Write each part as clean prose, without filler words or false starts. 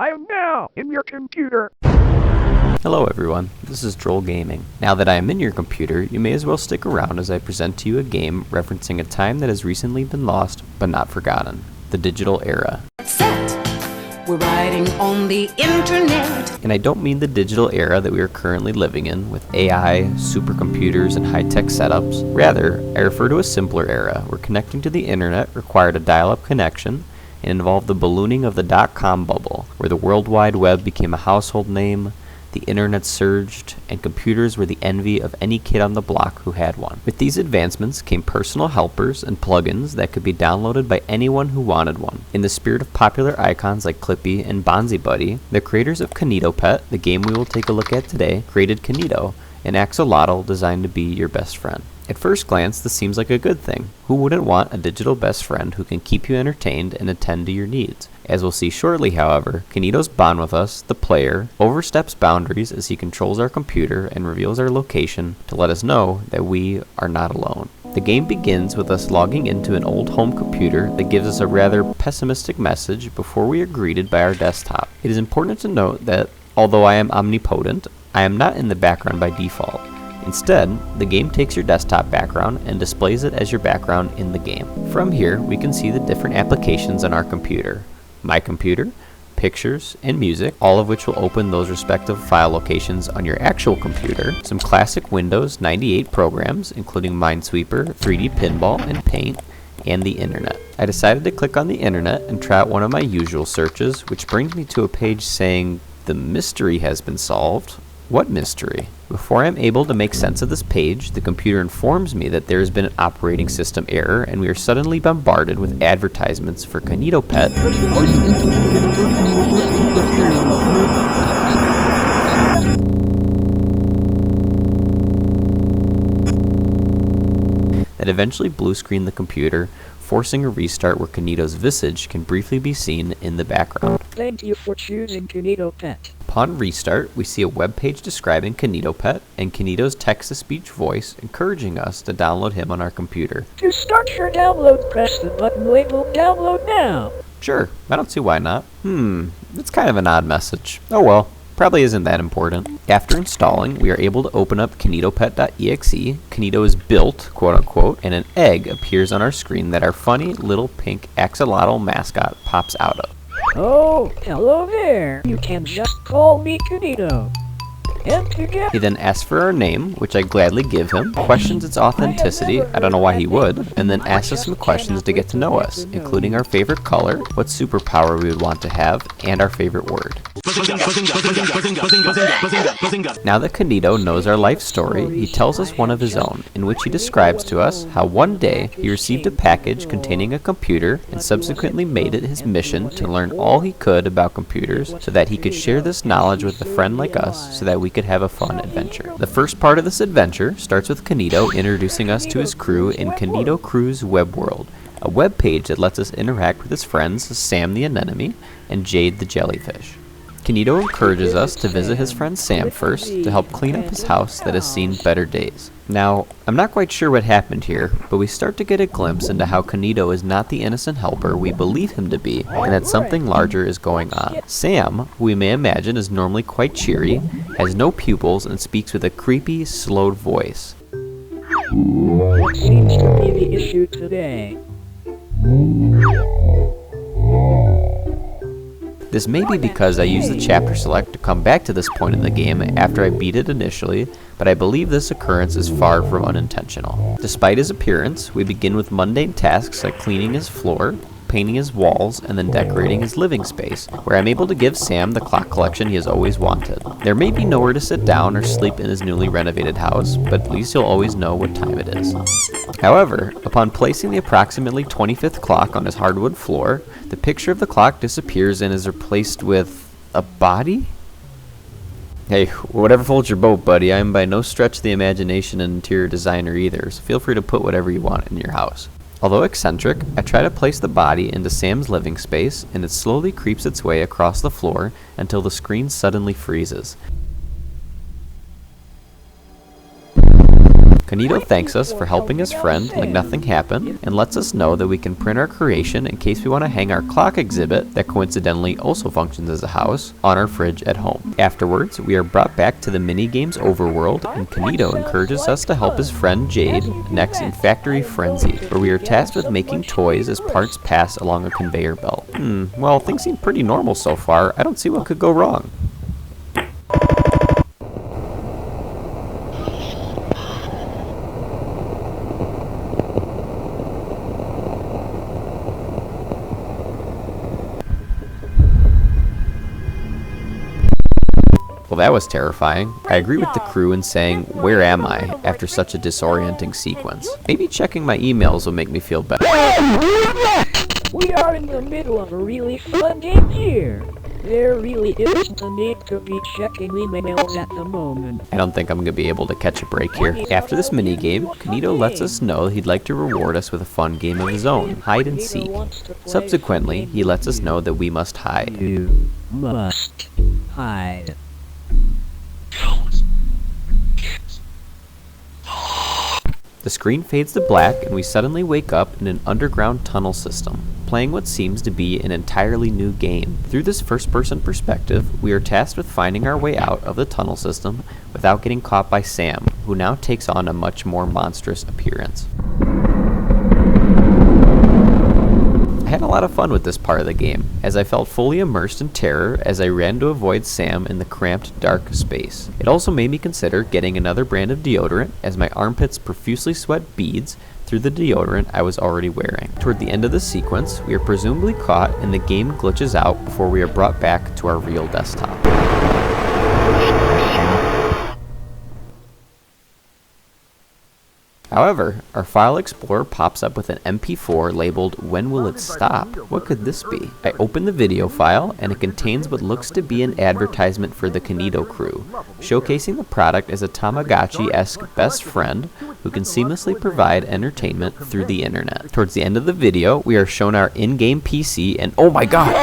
I am now in your computer. Hello everyone, this is Droll Gaming. Now that I am in your computer, you may as well stick around as I present to you a game referencing a time that has recently been lost, but not forgotten. The digital era. We're riding on the internet. And I don't mean the digital era that we are currently living in, with AI, supercomputers, and high-tech setups. Rather, I refer to a simpler era, where connecting to the internet required a dial-up connection, and involved the ballooning of the dot-com bubble, where the World Wide Web became a household name, the internet surged, and computers were the envy of any kid on the block who had one. With these advancements came personal helpers and plugins that could be downloaded by anyone who wanted one. In the spirit of popular icons like Clippy and Bonzi Buddy, the creators of Kinitopet, the game we will take a look at today, created Kinito, an axolotl designed to be your best friend. At first glance, this seems like a good thing. Who wouldn't want a digital best friend who can keep you entertained and attend to your needs? As we'll see shortly, however, Kinito's bond with us, the player, oversteps boundaries as he controls our computer and reveals our location to let us know that we are not alone. The game begins with us logging into an old home computer that gives us a rather pessimistic message before we are greeted by our desktop. It is important to note that, although I am omnipotent, I am not in the background by default. Instead, the game takes your desktop background and displays it as your background in the game. From here, we can see the different applications on our computer. My computer, pictures, and music, all of which will open those respective file locations on your actual computer. Some classic Windows 98 programs, including Minesweeper, 3D Pinball, and Paint, and the internet. I decided to click on the internet and try out one of my usual searches, which brings me to a page saying, "The mystery has been solved." What mystery? Before I'm able to make sense of this page, the computer informs me that there has been an operating system error and we are suddenly bombarded with advertisements for Kinitopet that eventually blue screen the computer, forcing a restart where Kinito's visage can briefly be seen in the background. Thank you for choosing Kinitopet. Upon restart, we see a web page describing Kinitopet and Kinito's text-to-speech voice encouraging us to download him on our computer. To start your download, press the button labeled Download Now. Sure, I don't see why not. It's kind of an odd message. Oh well, probably isn't that important. After installing, we are able to open up kinitopet.exe. Kinito is built, quote-unquote, and an egg appears on our screen that our funny little pink axolotl mascot pops out of. Oh, hello there. You can just call me Kinito. And together. He then asks for our name, which I gladly give him, questions its authenticity, I don't know why he would, and then asks us some questions to get to know us, including our favorite color, what superpower we would want to have, and our favorite word. Now that Kinito knows our life story, he tells us one of his own, in which he describes to us how one day he received a package containing a computer and subsequently made it his mission to learn all he could about computers so that he could share this knowledge with a friend like us so that we could have a fun adventure. The first part of this adventure starts with Kinito introducing us to his crew in Kinito Crew's web world, a web page that lets us interact with his friends Sam the anemone and Jade the jellyfish. Kinito encourages us to visit his friend Sam first to help clean up his house that has seen better days. Now, I'm not quite sure what happened here, but we start to get a glimpse into how Kinito is not the innocent helper we believe him to be, and that something larger is going on. Sam, who we may imagine is normally quite cheery, has no pupils and speaks with a creepy, slowed voice. What seems to be the issue today? This may be because I used the chapter select to come back to this point in the game after I beat it initially, but I believe this occurrence is far from unintentional. Despite his appearance, we begin with mundane tasks like cleaning his floor, painting his walls, and then decorating his living space, where I'm able to give Sam the clock collection he has always wanted. There may be nowhere to sit down or sleep in his newly renovated house, but at least he'll always know what time it is. However, upon placing the approximately 25th clock on his hardwood floor, the picture of the clock disappears and is replaced with a body? Hey, whatever floats your boat, buddy. I am by no stretch of the imagination an interior designer either, so feel free to put whatever you want in your house. Although eccentric, I try to place the body into Sam's living space, and it slowly creeps its way across the floor until the screen suddenly freezes. Kinito thanks us for helping his friend like nothing happened, and lets us know that we can print our creation in case we want to hang our clock exhibit, that coincidentally also functions as a house, on our fridge at home. Afterwards, we are brought back to the minigame's overworld, and Kinito encourages us to help his friend Jade next in Factory Frenzy, where we are tasked with making toys as parts pass along a conveyor belt. Well, things seem pretty normal so far. I don't see what could go wrong. Well, that was terrifying. I agree with the crew in saying, "Where am I?" after such a disorienting sequence. Maybe checking my emails will make me feel better. We are in the middle of a really fun game here. There really isn't a need to be checking emails at the moment. I don't think I'm going to be able to catch a break here. After this mini-game, Kinito lets us know he'd like to reward us with a fun game of his own, hide and seek. Subsequently, he lets us know that we must hide. You must hide. The screen fades to black and we suddenly wake up in an underground tunnel system, playing what seems to be an entirely new game. Through this first-person perspective, we are tasked with finding our way out of the tunnel system without getting caught by Sam, who now takes on a much more monstrous appearance. I had a lot of fun with this part of the game, as I felt fully immersed in terror as I ran to avoid Sam in the cramped, dark space. It also made me consider getting another brand of deodorant, as my armpits profusely sweat beads through the deodorant I was already wearing. Toward the end of the sequence, we are presumably caught and the game glitches out before we are brought back to our real desktop. However, our file explorer pops up with an MP4 labeled "When Will It Stop?" What could this be? I open the video file and it contains what looks to be an advertisement for the Kinito crew, showcasing the product as a Tamagotchi-esque best friend who can seamlessly provide entertainment through the internet. Towards the end of the video, we are shown our in-game PC and oh my god!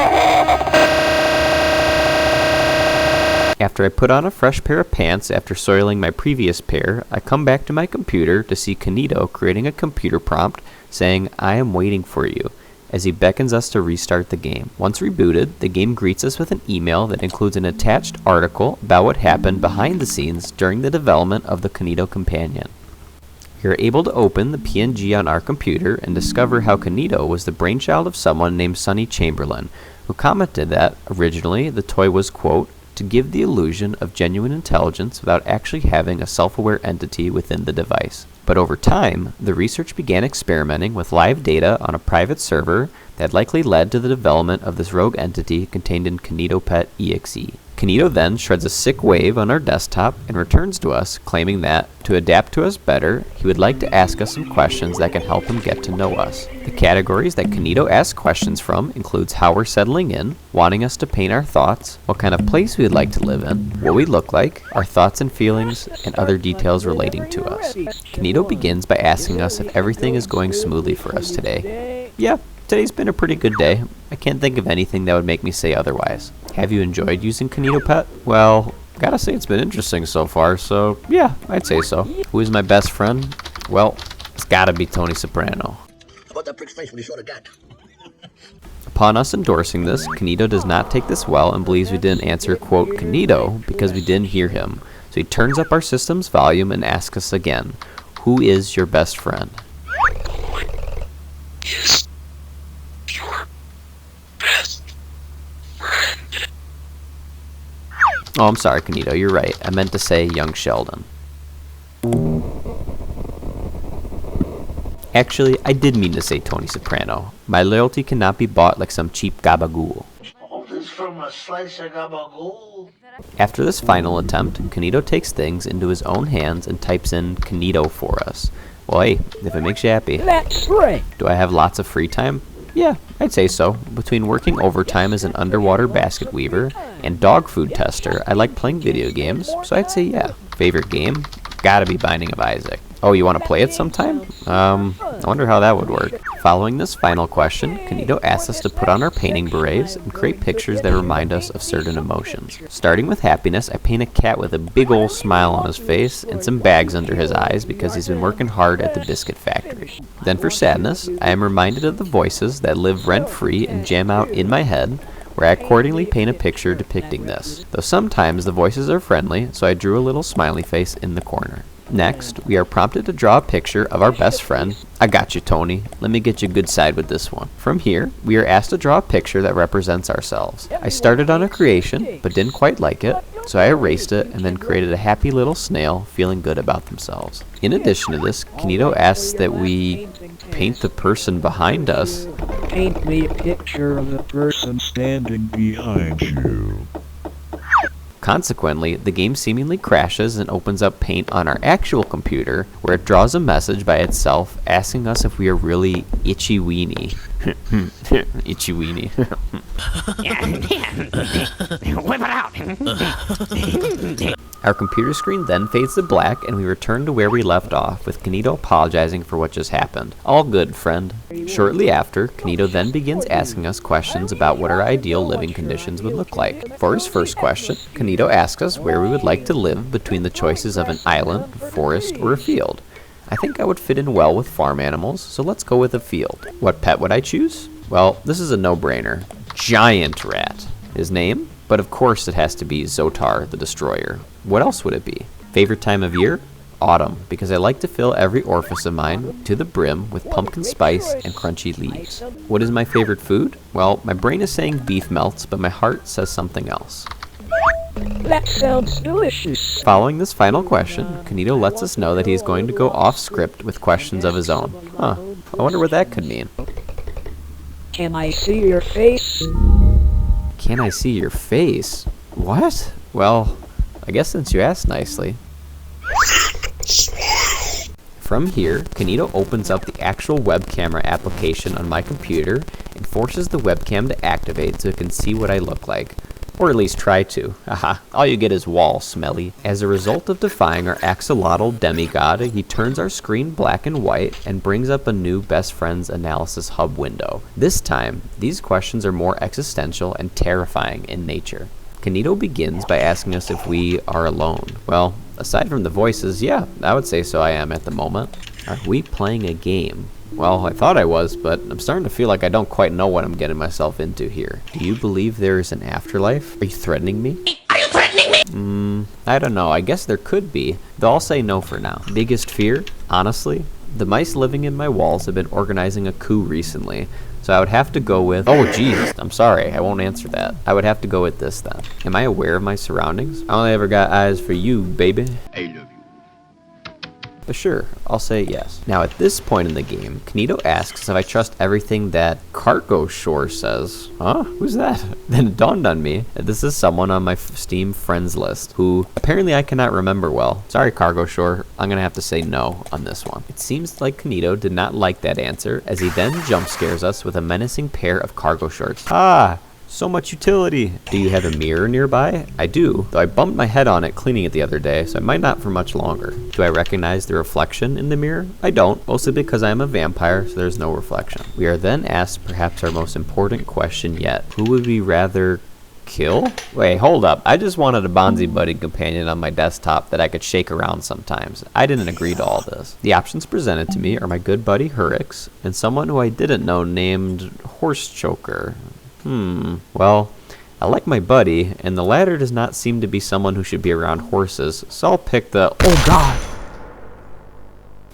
After I put on a fresh pair of pants after soiling my previous pair, I come back to my computer to see Kinito creating a computer prompt saying, "I am waiting for you," as he beckons us to restart the game. Once rebooted, the game greets us with an email that includes an attached article about what happened behind the scenes during the development of the Kinito companion. We are able to open the PNG on our computer and discover how Kinito was the brainchild of someone named Sonny Chamberlain, who commented that, originally, the toy was, quote, to give the illusion of genuine intelligence without actually having a self-aware entity within the device. But over time, the research began experimenting with live data on a private server that likely led to the development of this rogue entity contained in kinitopet.exe. Kinito then shreds a sick wave on our desktop and returns to us, claiming that, to adapt to us better, he would like to ask us some questions that can help him get to know us. The categories that Kinito asks questions from includes how we're settling in, wanting us to paint our thoughts, what kind of place we'd like to live in, what we look like, our thoughts and feelings, and other details relating to us. Kinito begins by asking us if everything is going smoothly for us today. Yeah, today's been a pretty good day. I can't think of anything that would make me say otherwise. Have you enjoyed using kinitopet? Well, gotta say it's been interesting so far, so yeah, I'd say so. Who is my best friend? Well, it's gotta be Tony Soprano. How about that prick's face when he saw the gat? Upon us endorsing this, Kinito does not take this well and believes we didn't answer, quote, Kinito because we didn't hear him. So he turns up our system's volume and asks us again, who is your best friend? Is your best friend. Oh, I'm sorry, Kinito, you're right. I meant to say young Sheldon. Actually, I did mean to say Tony Soprano. My loyalty cannot be bought like some cheap gabagool. All this from a slice of gabagool. After this final attempt, Kinito takes things into his own hands and types in Kinito for us. Well, hey, if it makes you happy. That's right. Do I have lots of free time? Yeah, I'd say so. Between working overtime as an underwater basket weaver and dog food tester, I like playing video games, so I'd say yeah. Favorite game? Gotta be Binding of Isaac. Oh, you want to play it sometime? I wonder how that would work. Following this final question, Kinito asks us to put on our painting berets and create pictures that remind us of certain emotions. Starting with happiness, I paint a cat with a big ol' smile on his face and some bags under his eyes because he's been working hard at the biscuit factory. Then for sadness, I am reminded of the voices that live rent-free and jam out in my head, where I accordingly paint a picture depicting this. Though sometimes the voices are friendly, so I drew a little smiley face in the corner. Next, we are prompted to draw a picture of our best friend. I got you, Tony. Let me get you a good side with this one. From here, we are asked to draw a picture that represents ourselves. I started on a creation, but didn't quite like it, so I erased it and then created a happy little snail feeling good about themselves. In addition to this, Kinito asks that we paint the person behind us. Paint me a picture of the person standing behind you. Consequently, the game seemingly crashes and opens up Paint on our actual computer, where it draws a message by itself asking us if we are really itchy weenie. Itchy weenie. Whip it out. Our computer screen then fades to black and we return to where we left off, with Kinito apologizing for what just happened. All good, friend. Shortly after, Kinito then begins asking us questions about what our ideal living conditions would look like. For his first question, Kinito asks us where we would like to live between the choices of an island, forest, or a field. I think I would fit in well with farm animals, so let's go with a field. What pet would I choose? Well, this is a no-brainer. Giant rat. His name? But of course it has to be Zotar the Destroyer. What else would it be? Favorite time of year? Autumn, because I like to fill every orifice of mine to the brim with pumpkin spice and crunchy leaves. What is my favorite food? Well, my brain is saying beef melts, but my heart says something else. That sounds delicious. Following this final question, Kinito lets us know that he is going to go off script with questions of his own. Huh, I wonder what that could mean. Can I see your face? Can I see your face? What? Well, I guess since you asked nicely. From here, Kinito opens up the actual web camera application on my computer and forces the webcam to activate so it can see what I look like. Or at least try to. Haha, all you get is wall, smelly. As a result of defying our axolotl demigod, he turns our screen black and white and brings up a new Best Friends Analysis Hub window. This time, these questions are more existential and terrifying in nature. Kinito begins by asking us if we are alone. Well, aside from the voices, yeah, I would say so I am at the moment. Are we playing a game? Well, I thought I was, but I'm starting to feel like I don't quite know what I'm getting myself into here. Do you believe there is an afterlife? Are you threatening me? Are you threatening me? I don't know. I guess there could be, though I'll say no for now. Biggest fear? Honestly? The mice living in my walls have been organizing a coup recently, so I would have to go with... Oh, geez. I'm sorry. I won't answer that. I would have to go with this, then. Am I aware of my surroundings? I only ever got eyes for you, baby. I love you. But sure, I'll say yes. Now, at this point in the game, Kinito asks if I trust everything that Cargo Shore says. Huh? Who's that? Then it dawned on me that this is someone on my Steam friends list who apparently I cannot remember well. Sorry, Cargo Shore. I'm gonna have to say no on this one. It seems like Kinito did not like that answer, as he then jump scares us with a menacing pair of cargo shorts. Ah! So much utility. Do you have a mirror nearby? I do, though I bumped my head on it cleaning it the other day, so it might not for much longer. Do I recognize the reflection in the mirror? I don't, mostly because I am a vampire, so there's no reflection. We are then asked perhaps our most important question yet. Who would we rather kill? Wait, hold up. I just wanted a Bonzi Buddy companion on my desktop that I could shake around sometimes. I didn't agree to all this. The options presented to me are my good buddy Hurrix and someone who I didn't know named Horse Choker. Well, I like my buddy, and the latter does not seem to be someone who should be around horses, so I'll pick the... Oh god!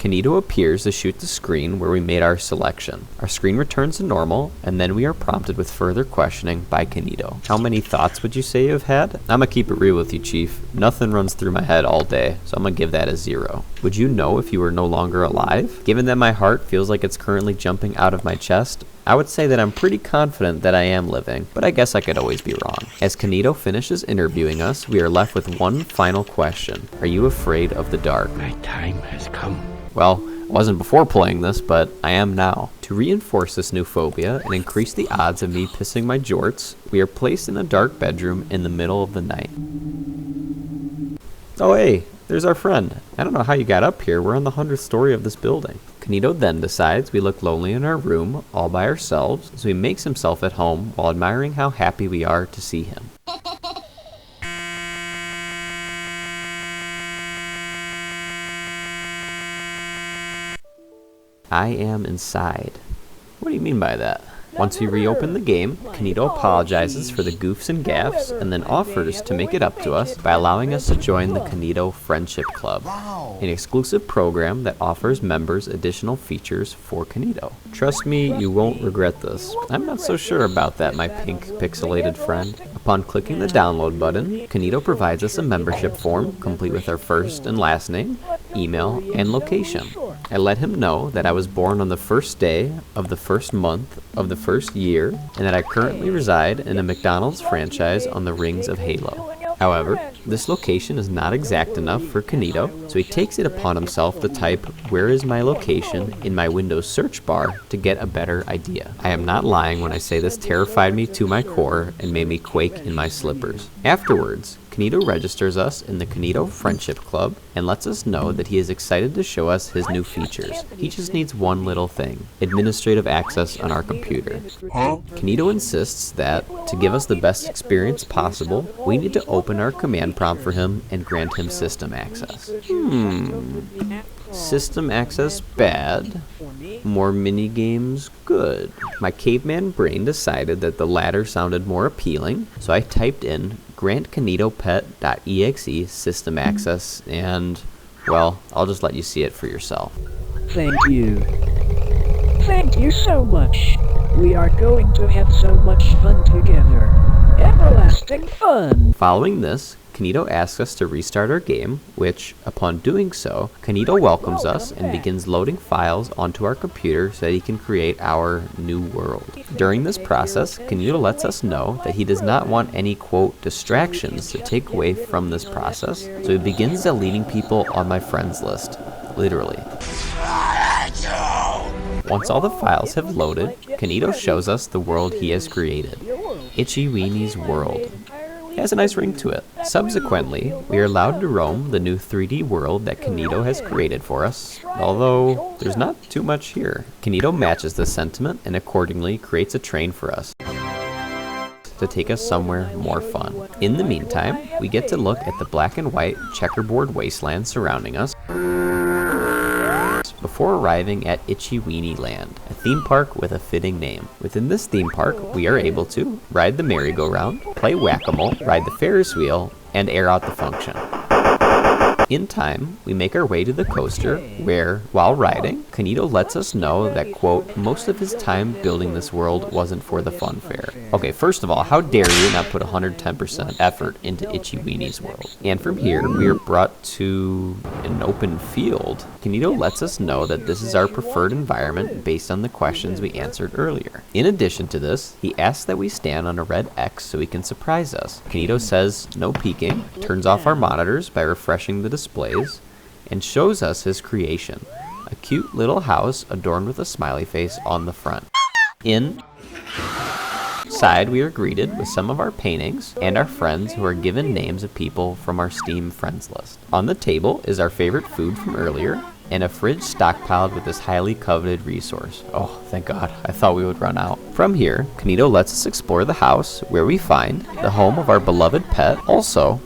Kinito appears to shoot the screen where we made our selection. Our screen returns to normal, and then we are prompted with further questioning by Kinito. How many thoughts would you say you have had? I'm gonna keep it real with you, Chief. Nothing runs through my head all day, so I'm gonna give that a 0. Would you know if you were no longer alive? Given that my heart feels like it's currently jumping out of my chest, I would say that I'm pretty confident that I am living, but I guess I could always be wrong. As Kinito finishes interviewing us, we are left with one final question. Are you afraid of the dark? My time has come. Well, I wasn't before playing this, but I am now. To reinforce this new phobia and increase the odds of me pissing my jorts, we are placed in a dark bedroom in the middle of the night. Oh hey, there's our friend. I don't know how you got up here. We're on the 100th story of this building. Kinito then decides we look lonely in our room all by ourselves, so he makes himself at home while admiring how happy we are to see him. I am inside. What do you mean by that? Once we reopen the game, Kinito apologizes for the goofs and gaffes and then offers to make it up to us by allowing us to join the Kinito Friendship Club, an exclusive program that offers members additional features for Kinito. Trust me, you won't regret this. I'm not so sure about that, my pink pixelated friend. Upon clicking the download button, Kinito provides us a membership form complete with our first and last name, email, and location. I let him know that I was born on the first day of the first month of the first year, and that I currently reside in a McDonald's franchise on the rings of Halo. However, this location is not exact enough for Kinito, so he takes it upon himself to type "where is my location" in my Windows search bar to get a better idea. I am not lying when I say this terrified me to my core and made me quake in my slippers. Afterwards, Kinito registers us in the Kinito Friendship Club and lets us know that he is excited to show us his new features. He just needs one little thing: administrative access on our computer. Kinito insists that, to give us the best experience possible, we need to open our command prompt for him and grant him system access. System access bad. More mini-games good. My caveman brain decided that the latter sounded more appealing, so I typed in grant kinitopet.exe system access and, well, I'll just let you see it for yourself. Thank you. Thank you so much. We are going to have so much fun together. Everlasting fun. Following this, Kinito asks us to restart our game, which, upon doing so, Kinito welcomes us and begins loading files onto our computer so that he can create our new world. During this process, Kinito lets us know that he does not want any, quote, distractions to take away from this process, so he begins deleting people on my friends list. Literally. Once all the files have loaded, Kinito shows us the world he has created. Itchy Weenie's World. It has a nice ring to it. Subsequently, we are allowed to roam the new 3D world that Kinito has created for us, although there's not too much here. Kinito matches this sentiment and accordingly creates a train for us to take us somewhere more fun. In the meantime, we get to look at the black and white checkerboard wasteland surrounding us before arriving at Itchy Weenie Land, a theme park with a fitting name. Within this theme park, we are able to ride the merry-go-round, play whack-a-mole, ride the Ferris wheel, and air out the function. In time, we make our way to the coaster, where, while riding, Kinito lets us know that, quote, most of his time building this world wasn't for the funfair. Okay, first of all, how dare you not put 110% effort into Itchy Weenie's world? And from here, we are brought to an open field. Kinito lets us know that this is our preferred environment based on the questions we answered earlier. In addition to this, he asks that we stand on a red X so he can surprise us. Kinito says no peeking, turns off our monitors by refreshing the displays, and shows us his creation, a cute little house adorned with a smiley face on the front. Inside, we are greeted with some of our paintings and our friends who are given names of people from our Steam friends list. On the table is our favorite food from earlier, and a fridge stockpiled with this highly coveted resource. Oh, thank God, I thought we would run out. From here, Kinito lets us explore the house, where we find the home of our beloved pet, also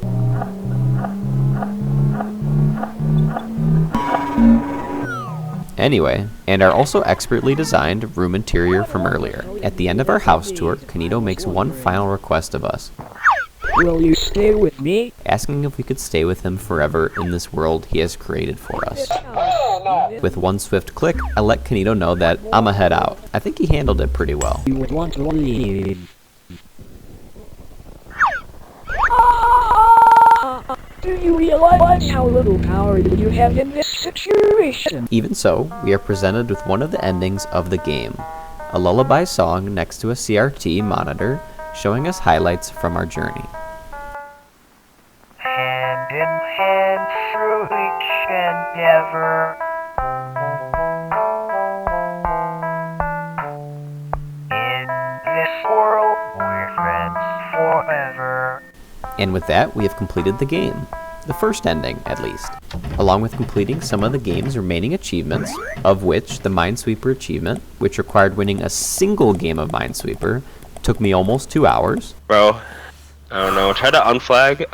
and our also expertly designed room interior from earlier. At the end of our house tour, Kinito makes one final request of us. Will you stay with me? Asking if we could stay with him forever in this world he has created for us. With one swift click, I let Kinito know that I'ma head out. I think he handled it pretty well. You would want to leave. Do you realize how little power you have in this situation? Even so, we are presented with one of the endings of the game, a lullaby song next to a CRT monitor showing us highlights from our journey. Hand in hand through each endeavor, in this world we're friends forever. And with that, we have completed the game. the first ending at least, along with completing some of the game's remaining achievements, of which the Minesweeper achievement, which required winning a single game of Minesweeper, took me almost 2 hours. Bro, I don't know. Try to unflag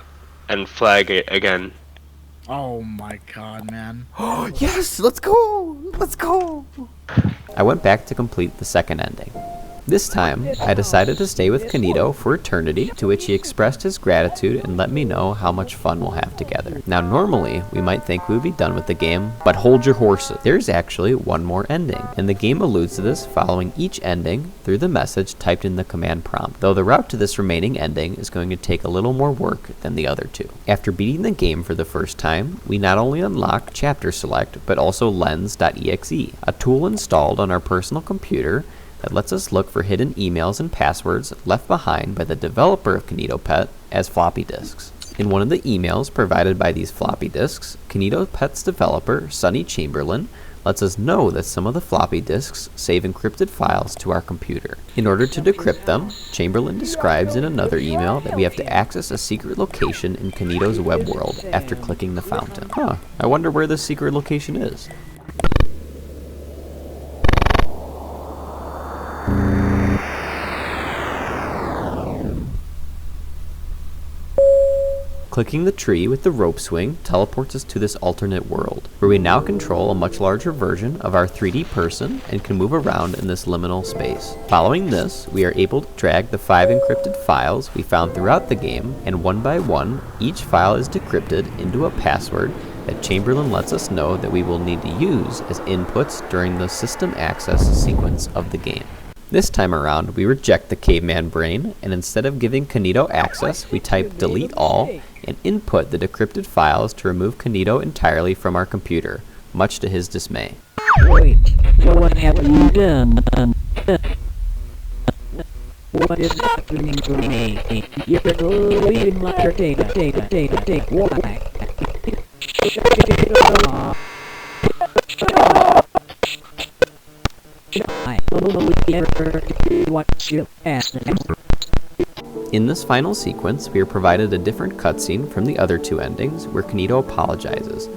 and flag it again. Oh my god, man. Yes, let's go! Let's go! I went back to complete the second ending. This time, I decided to stay with Kinito for eternity, to which he expressed his gratitude and let me know how much fun we'll have together. Now normally, we might think we would be done with the game, but hold your horses. There's actually one more ending, and the game alludes to this following each ending through the message typed in the command prompt, though the route to this remaining ending is going to take a little more work than the other two. After beating the game for the first time, we not only unlock Chapter Select, but also lens.exe, a tool installed on our personal computer that lets us look for hidden emails and passwords left behind by the developer of kinitopet as floppy disks. In one of the emails provided by these floppy disks, kinitopet's developer, Sonny Chamberlain, lets us know that some of the floppy disks save encrypted files to our computer. In order to decrypt them, Chamberlain describes in another email that we have to access a secret location in Kinito's web world after clicking the fountain. I wonder where this secret location is. Clicking the tree with the rope swing teleports us to this alternate world, where we now control a much larger version of our 3D person and can move around in this liminal space. Following this, we are able to drag the 5 encrypted files we found throughout the game, and one by one, each file is decrypted into a password that Chamberlain lets us know that we will need to use as inputs during the system access sequence of the game. This time around, we reject the caveman brain, and instead of giving Kinito access, we type delete all and input the decrypted files to remove Kinito entirely from our computer, much to his dismay. Wait, what have you done? What is happening to me? You're deleting my data. Why? I only ever do what you ask. In this final sequence, we are provided a different cutscene from the other two endings, where Kinito apologizes.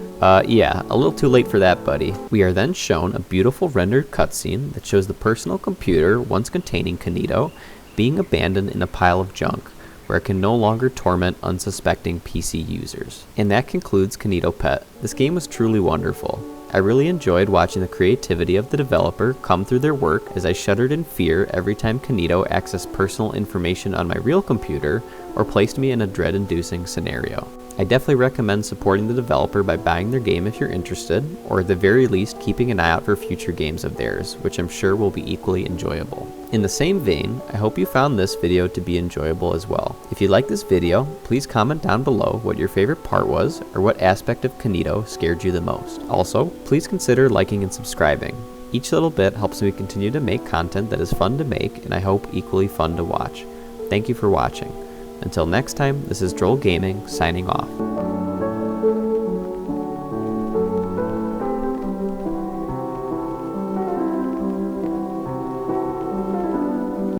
Yeah, a little too late for that, buddy. We are then shown a beautiful rendered cutscene that shows the personal computer once containing Kinito being abandoned in a pile of junk, where it can no longer torment unsuspecting PC users. And that concludes Kinitopet. This game was truly wonderful. I really enjoyed watching the creativity of the developer come through their work, as I shuddered in fear every time Kinito accessed personal information on my real computer or placed me in a dread-inducing scenario. I definitely recommend supporting the developer by buying their game if you're interested, or at the very least keeping an eye out for future games of theirs, which I'm sure will be equally enjoyable. In the same vein, I hope you found this video to be enjoyable as well. If you like this video, please comment down below what your favorite part was, or what aspect of Kinito scared you the most. Also, please consider liking and subscribing. Each little bit helps me continue to make content that is fun to make, and I hope equally fun to watch. Thank you for watching. Until next time, this is Droll Gaming, signing off.